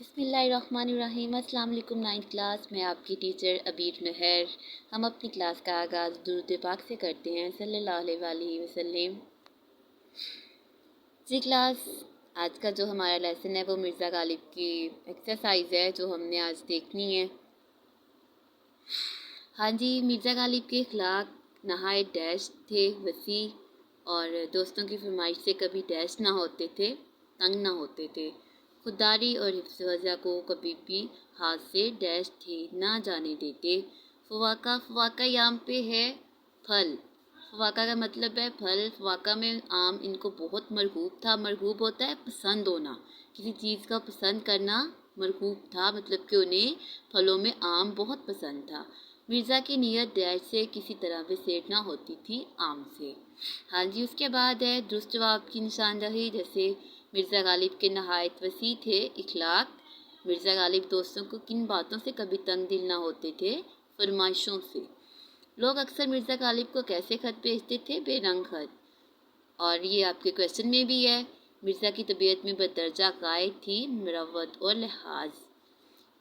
بسم اللہ الرحمن الرحیم۔ السلام علیکم 9th کلاس میں آپ کی ٹیچر عبیر نہر۔ ہم اپنی کلاس کا آغاز درود پاک سے کرتے ہیں صلی اللہ علیہ وآلہ وسلم۔ جی کلاس، آج کا جو ہمارا لیسن ہے وہ مرزا غالب کی ایکسرسائز ہے جو ہم نے آج دیکھنی ہے۔ ہاں جی، مرزا غالب کے اخلاق نہایت ڈیش تھے، وسیع، اور دوستوں کی فرمائش سے کبھی ڈیش نہ ہوتے تھے، تنگ نہ ہوتے تھے۔ خودداری اور حفظ وضع کو کبھی بھی ہاتھ سے ڈیش تھے نہ جانے دیتے۔ فواکہ یام پہ ہے پھل۔ فواکہ کا مطلب ہے پھل۔ فواکہ میں آم ان کو بہت مرغوب تھا۔ مرغوب ہوتا ہے پسند ہونا، کسی چیز کا پسند کرنا مرغوب تھا، مطلب کہ انہیں پھلوں میں آم بہت پسند تھا۔ مرزا کی نیت ڈیش سے کسی طرح بھی سیٹ نہ ہوتی تھی آم سے۔ ہاں جی، اس کے بعد ہے درست جواب کی نشاندہی، جیسے مرزا غالب کے نہایت وسیع تھے اخلاق۔ مرزا غالب دوستوں کو کن باتوں سے کبھی تنگ دل نہ ہوتے تھے؟ فرمائشوں سے۔ لوگ اکثر مرزا غالب کو کیسے خط بھیجتے تھے؟ بے رنگ خط۔ اور یہ آپ کے کویشچن میں بھی ہے، مرزا کی طبیعت میں بدرجہ قائد تھی مروت اور لحاظ۔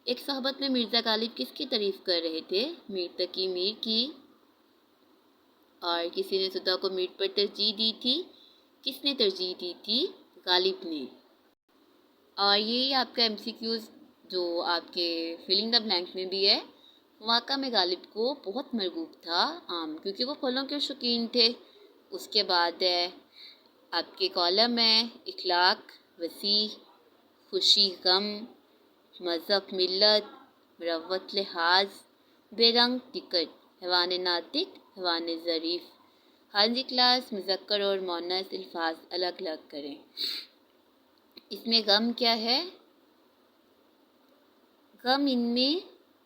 ایک صحبت میں مرزا غالب کس کی تعریف کر رہے تھے؟ میر تقی میر کی۔ اور کسی نے صدا کو میر پر ترجیح دی تھی؟ کس نے ترجیح دی تھی؟ غالب نے۔ اور یہ آپ کا MCQs جو آپ کے فلنگ دا بلینک میں بھی ہے، فواکہ میں غالب کو بہت مرغوب تھا آم، کیونکہ وہ پھلوں کے شوقین تھے۔ اس کے بعد ہے آپ کے کالم ہے اخلاق وسیع، خوشی غم، مذہب ملت، مروت لحاظ، بے رنگ ٹکٹ، حیوان ناطق، حیوان ظریف۔ ہاں جی کلاس، مذکر اور مؤنث الفاظ الگ الگ کریں۔ اس میں غم کیا ہے؟ غم ان میں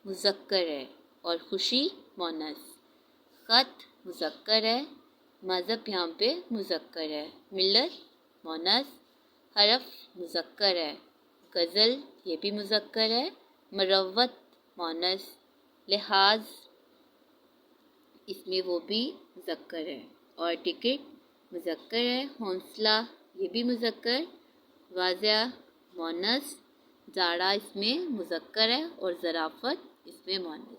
مذکر ہے اور خوشی مؤنث۔ خط مذکر ہے، مذہب یہاں پہ مذکر ہے، ملت مؤنث، حرف مذکر ہے، غزل یہ بھی مذکر ہے، مروت مؤنث، لحاظ اس میں وہ بھی مذکر ہے، اور ٹکٹ مذکر ہے، حوصلہ یہ بھی مذکر، واضح مؤنث، جاڑا اس میں مذکر ہے، اور ظرافت اس میں مؤنث۔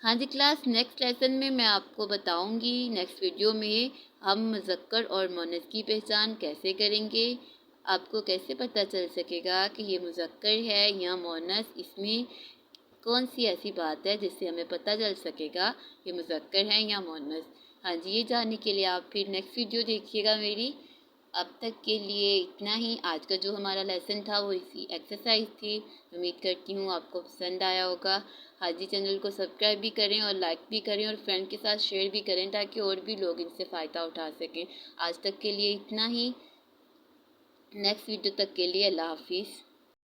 ہاں جی کلاس، نیکسٹ لیسن میں آپ کو بتاؤں گی، نیکسٹ ویڈیو میں ہم مذکر اور مؤنث کی پہچان کیسے کریں گے، آپ کو کیسے پتہ چل سکے گا کہ یہ مذکر ہے یا مؤنث، اس میں کون سی ایسی بات ہے جس سے ہمیں پتہ چل سکے گا یہ مذکر ہے یا مؤنث۔ ہاں جی، یہ جاننے کے لیے آپ پھر نیکسٹ ویڈیو دیکھیے گا میری۔ اب تک کے لیے اتنا ہی۔ آج کا جو ہمارا لیسن تھا وہ اسی ایکسرسائز تھی۔ امید کرتی ہوں آپ کو پسند آیا ہوگا۔ ہاں جی، چینل کو سبسکرائب بھی کریں اور لائک بھی کریں اور فرینڈ کے ساتھ شیئر بھی کریں تاکہ اور بھی لوگ ان سے فائدہ اٹھا سکیں۔ آج تک کے لیے اتنا ہی۔ نیکسٹ ویڈیو تک کے لیے اللہ حافظ۔